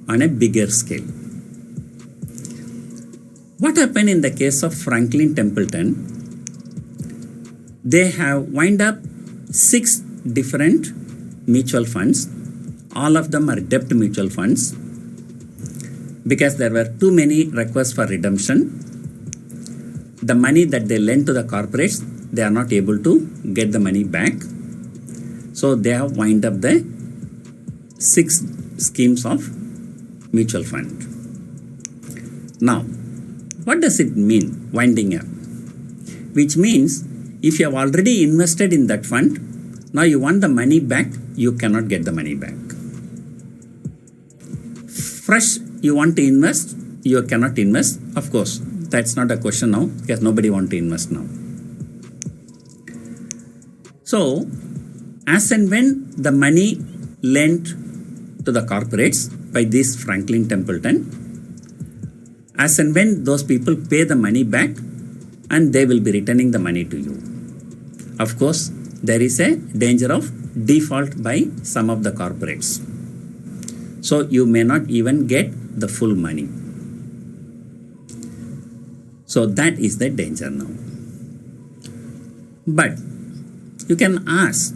on a bigger scale. What happened in the case of Franklin Templeton? They have wind up 6 different mutual funds. All of them are debt mutual funds because there were too many requests for redemption. The money that they lent to the corporates, they are not able to get the money back. So they have wind up the 6 schemes of mutual fund. Now, what does it mean, winding up? Which means if you have already invested in that fund, now you want the money back, you cannot get the money back. Fresh, you want to invest, you cannot invest. Of course, that's not a question now because nobody wants to invest now. So, as and when the money lent to the corporates by this Franklin Templeton, as and when those people pay the money back, and they will be returning the money to you. Of course, there is a danger of default by some of the corporates. So you may not even get the full money. So that is the danger now. But you can ask,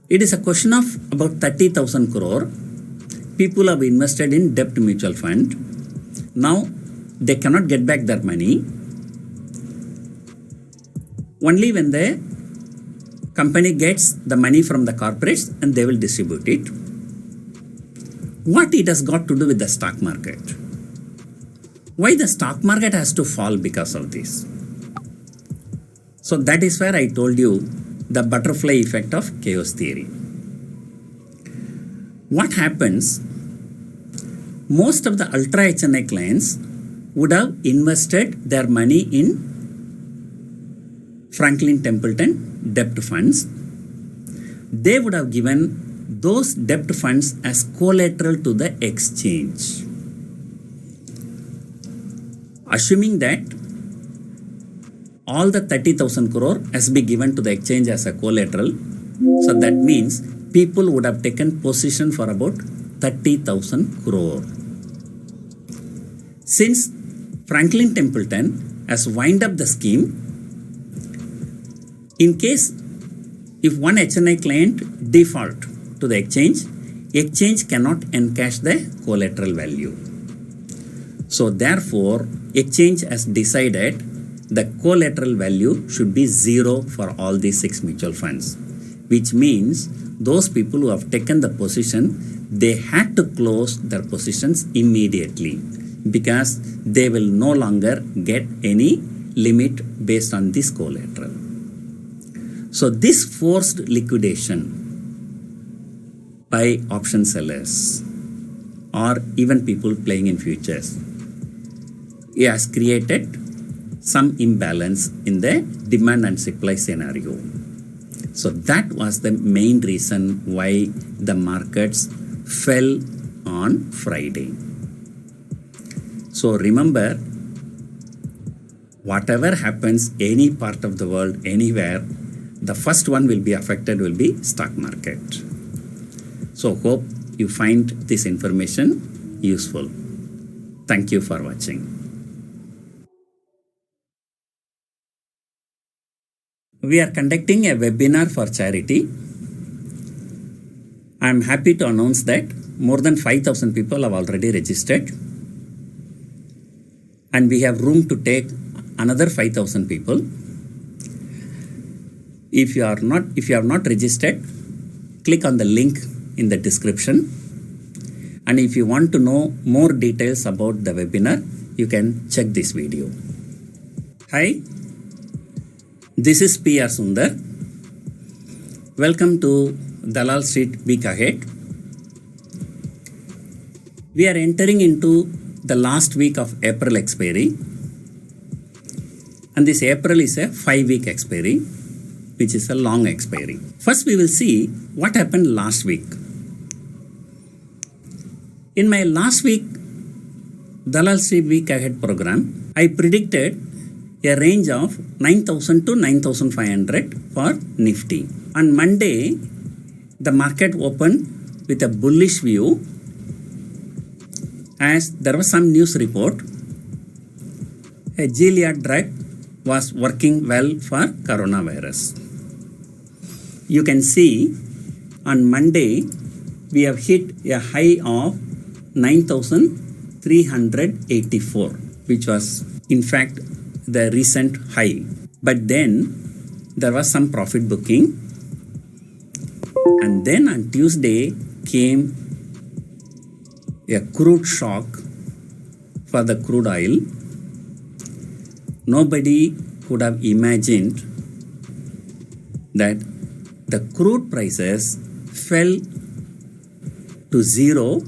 it is a question of about 30,000 crore. People have invested in debt mutual fund. Now they cannot get back their money. Only when the company gets the money from the corporates and they will distribute it. What it has got to do with the stock market? Why the stock market has to fall because of this? So that is where I told you the butterfly effect of chaos theory. What happens? Most of the ultra HNI clients would have invested their money in Franklin Templeton debt funds. They would have given those debt funds as collateral to the exchange. Assuming that all the 30,000 crore has been given to the exchange as a collateral, so that means people would have taken position for about 30,000 crore. Since Franklin Templeton has wind up the scheme, in case if one HNI client default to the exchange cannot encash the collateral value. So therefore, exchange has decided the collateral value should be 0 for all these 6 mutual funds, which means those people who have taken the position, they had to close their positions immediately because they will no longer get any limit based on this collateral. So this forced liquidation by option sellers or even people playing in futures, it has created some imbalance in the demand and supply scenario. So that was the main reason why the markets fell on Friday. So remember, whatever happens, any part of the world, anywhere, the first one will be affected will be stock market. So hope you find this information useful. Thank you for watching. We are conducting a webinar for charity. I am happy to announce that more than 5,000 people have already registered. And we have room to take another 5,000 people. If you have not registered, click on the link in the description. And if you want to know more details about the webinar, you can check this video. Hi, this is P.R. Sundar. Welcome to Dalal Street Week Ahead. We are entering into the last week of April expiry. And this April is a 5-week expiry, which is a long expiry. First, we will see what happened last week. In my last week Dalal Street Week Ahead program, I predicted a range of 9,000 to 9,500 for Nifty. On Monday, the market opened with a bullish view as there was some news report. A Gilead drug was working well for coronavirus. You can see on Monday we have hit a high of 9,384, which was in fact the recent high. But then there was some profit booking, and then on Tuesday came a crude shock for the crude oil. Nobody could have imagined that the crude prices fell to zero.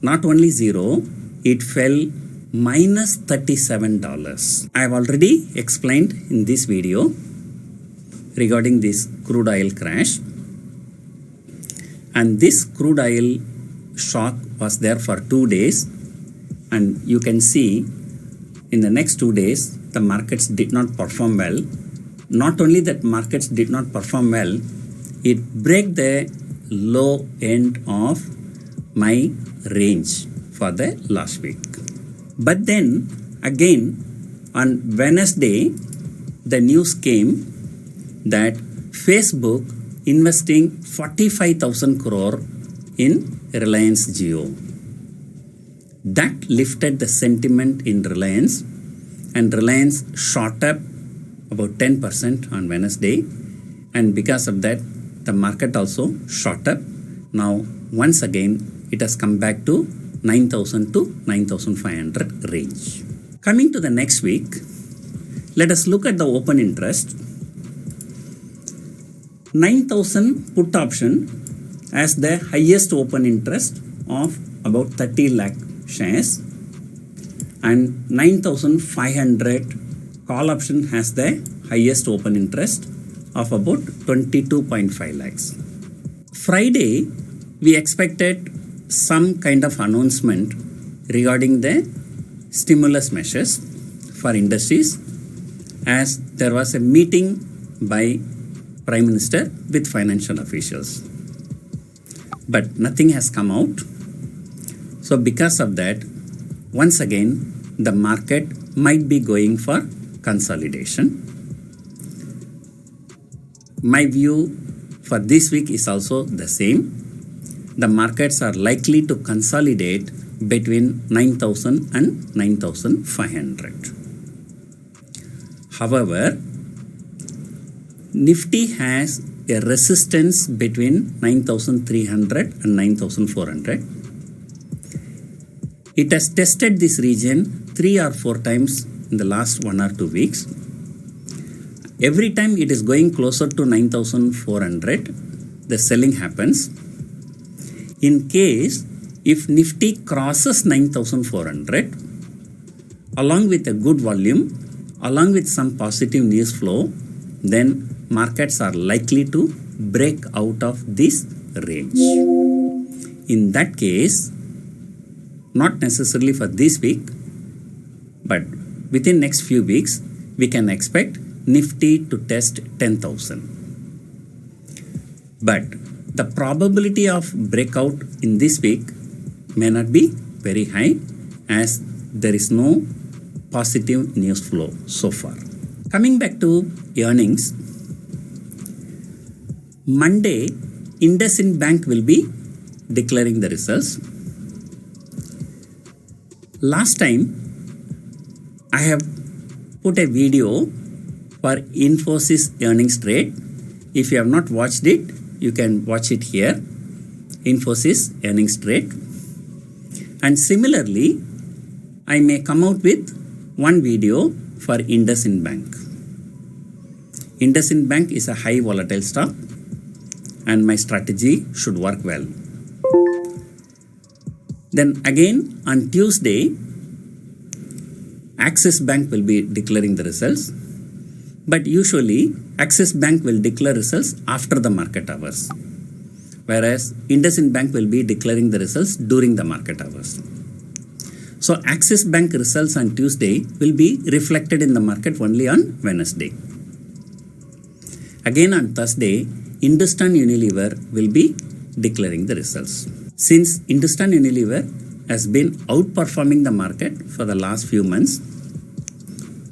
Not only zero, it fell minus $37. I have already explained in this video regarding this crude oil crash, and this crude oil shock was there for 2 days, and you can see in the next 2 days the markets did not perform well. Not only that markets did not perform well, it broke the low end of my range for the last week. But then again on Wednesday the news came that Facebook investing 45,000 crore in Reliance Jio. That lifted the sentiment in Reliance, and Reliance shot up about 10% on Wednesday, and because of that the market also shot up. Now once again it has come back to 9,000 to 9,500 range. Coming to the next week, let us look at the open interest. 9,000 put option as the highest open interest of about 30 lakh shares, and 9,500 call option has the highest open interest of about 22.5 lakhs. Friday we expected some kind of announcement regarding the stimulus measures for industries, as there was a meeting by Prime Minister with financial officials. But nothing has come out. So because of that, once again the market might be going for consolidation. My view for this week is also the same. The markets are likely to consolidate between 9,000 and 9,500. However, Nifty has a resistance between 9,300 and 9,400. It has tested this region 3 or 4 times in the last 1 or 2 weeks. Every time it is going closer to 9,400, the selling happens. In case if Nifty crosses 9,400 along with a good volume, along with some positive news flow, then markets are likely to break out of this range. In that case, not necessarily for this week, but within next few weeks, we can expect Nifty to test 10,000. But the probability of breakout in this week may not be very high, as there is no positive news flow so far. Coming back to earnings, Monday, IndusInd Bank will be declaring the results. Last time, I have put a video for Infosys earnings trade. If you have not watched it, you can watch it here, Infosys earnings trade. And similarly, I may come out with one video for IndusInd Bank. IndusInd Bank is a high volatile stock, and my strategy should work well. Then again on Tuesday, Axis Bank will be declaring the results. But usually Axis Bank will declare results after the market hours, whereas IndusInd Bank will be declaring the results during the market hours. So Axis Bank results on Tuesday will be reflected in the market only on Wednesday. Again on Thursday, Hindustan Unilever will be declaring the results. Since Hindustan Unilever has been outperforming the market for the last few months,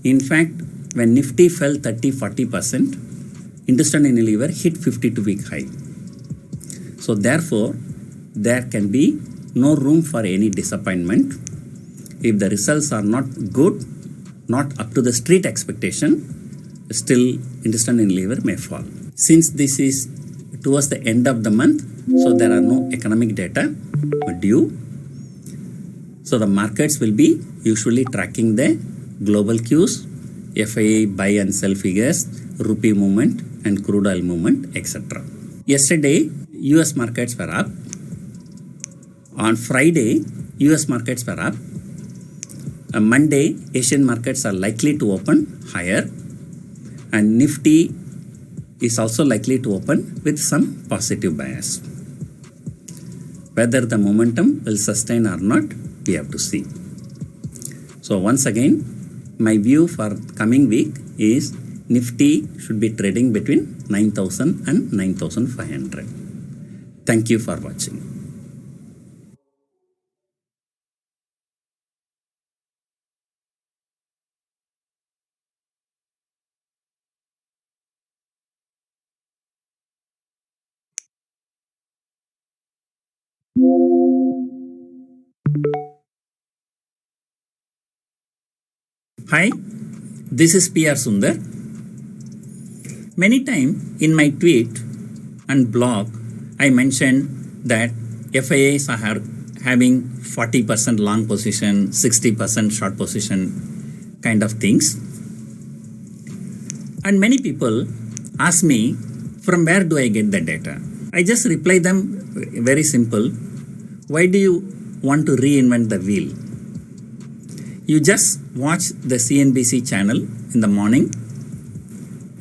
in fact, when Nifty fell 30-40%, Hindustan Unilever hit 52-week high. So therefore, there can be no room for any disappointment. If the results are not good, not up to the street expectation, still Hindustan Unilever may fall. Since this is towards the end of the month, so there are no economic data due. So the markets will be usually tracking the global cues, FII buy and sell figures, rupee movement and crude oil movement, etc. Yesterday, US markets were up. On Friday, US markets were up. On Monday, Asian markets are likely to open higher, and Nifty is also likely to open with some positive bias. Whether the momentum will sustain or not, we have to see. So once again, my view for coming week is Nifty should be trading between 9,000 and 9,500. Thank you for watching. Hi, this is PR Sundar. Many times in my tweet and blog, I mentioned that FIIs are having 40% long position, 60% short position kind of things. And many people ask me, from where do I get the data? I just reply them very simple. Why do you want to reinvent the wheel? You just watch the CNBC channel in the morning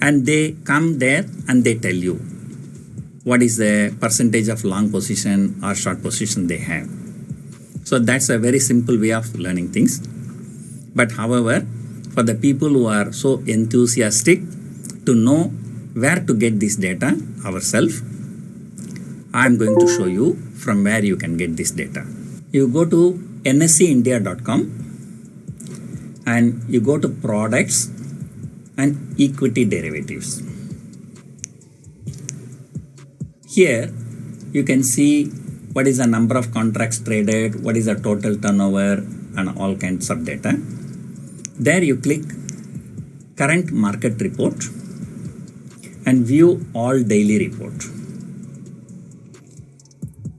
and they come there and they tell you what is the percentage of long position or short position they have. So that's a very simple way of learning things. But however, for the people who are so enthusiastic to know where to get this data ourselves, I'm going to show you from where you can get this data. You go to nseindia.com and you go to products and equity derivatives. Here you can see what is the number of contracts traded, what is the total turnover, and all kinds of data. There you click current market report and view all daily report.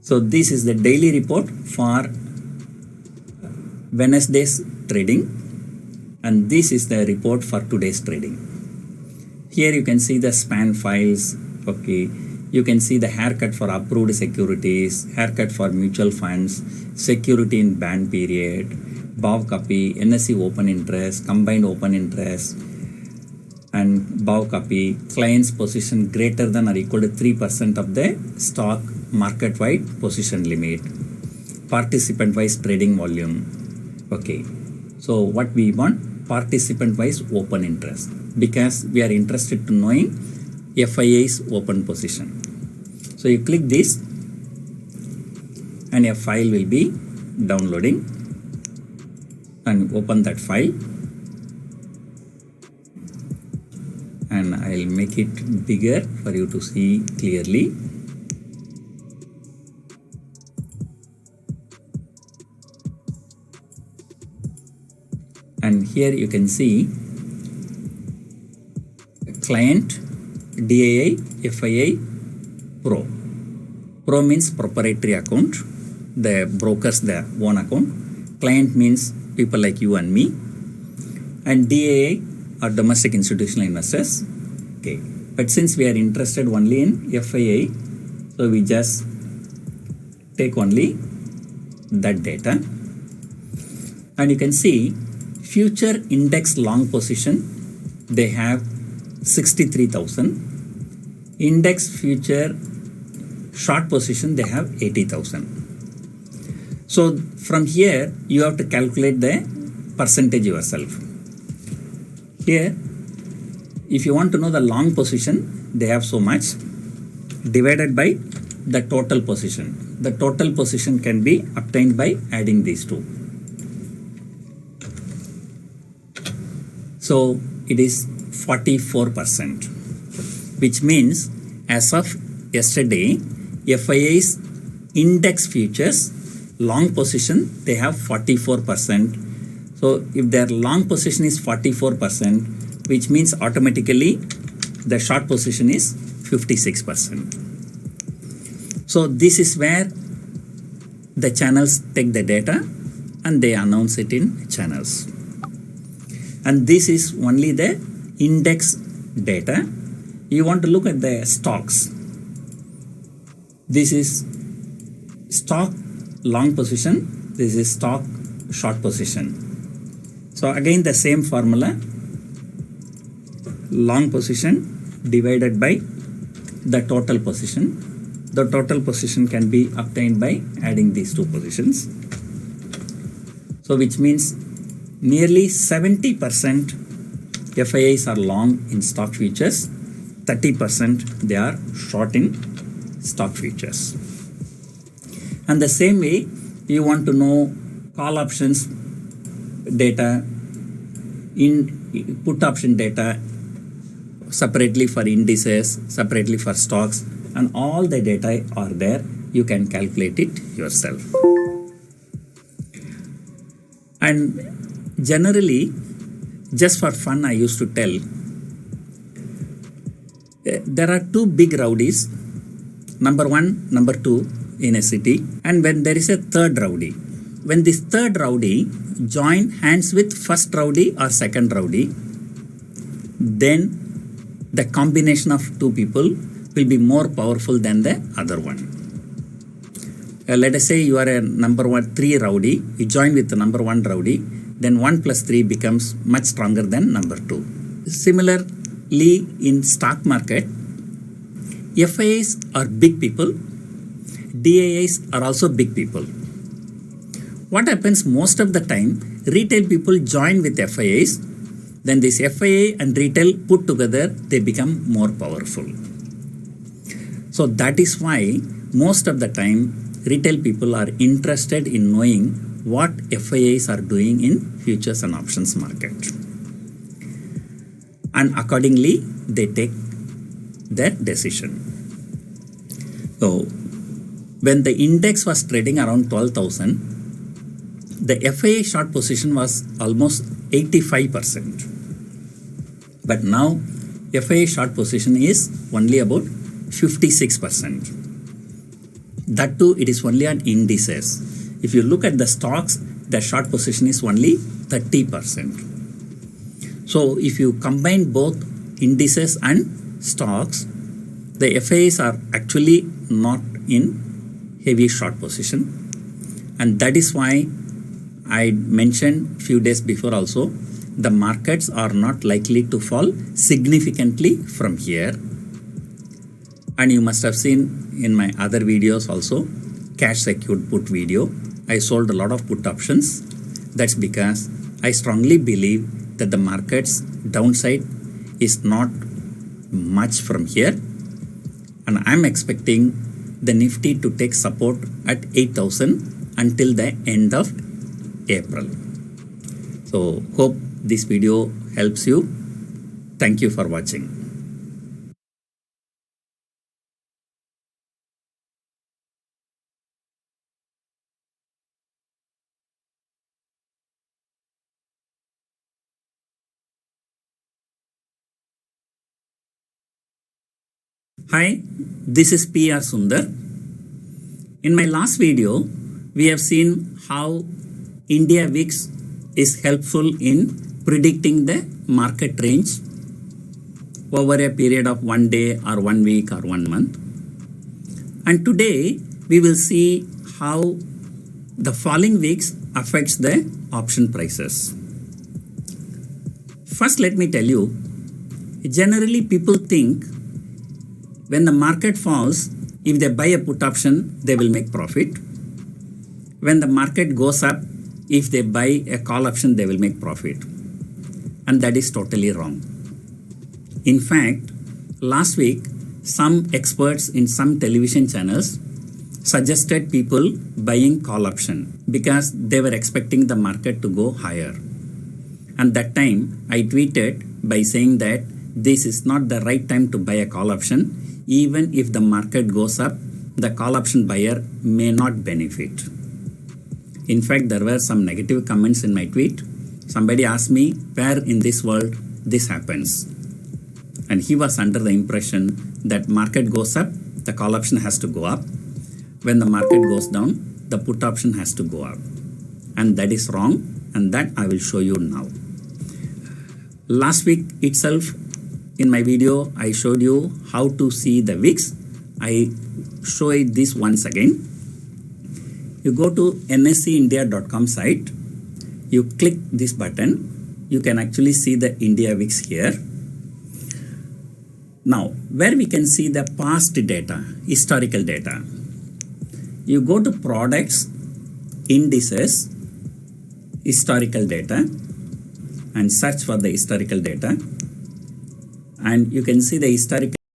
So this is the daily report for Wednesday's trading, and this is the report for today's trading. Here you can see the span files. Okay, you can see the haircut for approved securities, haircut for mutual funds, security in ban period, BOV copy, NSE open interest, combined open interest, and BOV copy, client's position greater than or equal to 3% of the stock market wide position limit, participant wise trading volume. Okay, so what we want, participant wise open interest, because we are interested to knowing FII's open position. So you click this and a file will be downloading, and open that file, and I'll make it bigger for you to see clearly. And here you can see client DAI FII Pro. Pro means proprietary account, the brokers their own account. Client means people like you and me, and DAI are domestic institutional investors. Okay, but since we are interested only in FII, so we just take only that data, and you can see future index long position they have 63,000, index future short position they have 80,000. So from here you have to calculate the percentage yourself. Here if you want to know the long position, they have so much divided by the total position. the total position can be obtained by adding these two. So it is 44%, which means as of yesterday, FII's index futures long position, they have 44%. So if their long position is 44%, which means automatically the short position is 56%. So this is where the channels take the data and they announce it in channels. And this is only the index data. You want to look at the stocks. This is stock long position. This is stock short position. So again the same formula. Long position divided by the total position. The total position can be obtained by adding these two positions. So which means nearly 70% FIIs are long in stock futures, 30% they are short in stock futures. And the same way, you want to know call options data, in put option data separately for indices, separately for stocks, and all the data are there. You can calculate it yourself. And generally, just for fun, I used to tell, there are two big rowdies, number one, number two in a city, and when there is a third rowdy. When this third rowdy join hands with first rowdy or second rowdy, then the combination of two people will be more powerful than the other one. Let us say you are a number 3 rowdy, you join with the number 1 rowdy, then 1 plus 3 becomes much stronger than number 2. Similarly, in stock market, FIIs are big people, DIIs are also big people. What happens most of the time, retail people join with FIIs, then this FII and retail put together, they become more powerful. So that is why most of the time retail people are interested in knowing what FIIs are doing in futures and options market. And accordingly, they take their decision. So when the index was trading around 12,000, the FII short position was almost 85%. But now FII short position is only about 56%. That too, it is only on indices. If you look at the stocks, the short position is only 30%. So if you combine both indices and stocks, the FIIs are actually not in heavy short position. And that is why I mentioned few days before also, the markets are not likely to fall significantly from here. And you must have seen in my other videos also, cash secured put video, I sold a lot of put options. That's because I strongly believe that the market's downside is not much from here. And I'm expecting the Nifty to take support at 8,000 until the end of April. So hope this video helps you. Thank you for watching. Hi, this is P.R. Sundar. In my last video, we have seen how India VIX is helpful in predicting the market range over a period of 1 day or 1 week or 1 month. And today, we will see how the falling VIX affects the option prices. First, let me tell you, generally people think when the market falls, if they buy a put option, they will make profit. When the market goes up, if they buy a call option, they will make profit. And that is totally wrong. In fact, last week, some experts in some television channels suggested people buying call option because they were expecting the market to go higher. And that time I tweeted by saying that this is not the right time to buy a call option. Even if the market goes up, the call option buyer may not benefit. In fact, there were some negative comments in my tweet. Somebody asked me where in this world this happens. And he was under the impression that market goes up, the call option has to go up. When the market goes down, the put option has to go up. And that is wrong, and that I will show you now. Last week itself, in my video, I showed you how to see the wicks. I show it this once again. You go to nseindia.com site, you click this button, you can actually see the India wicks here. Now, where we can see the past data, historical data, you go to products, indices, historical data, and search for the historical data. And you can see the historical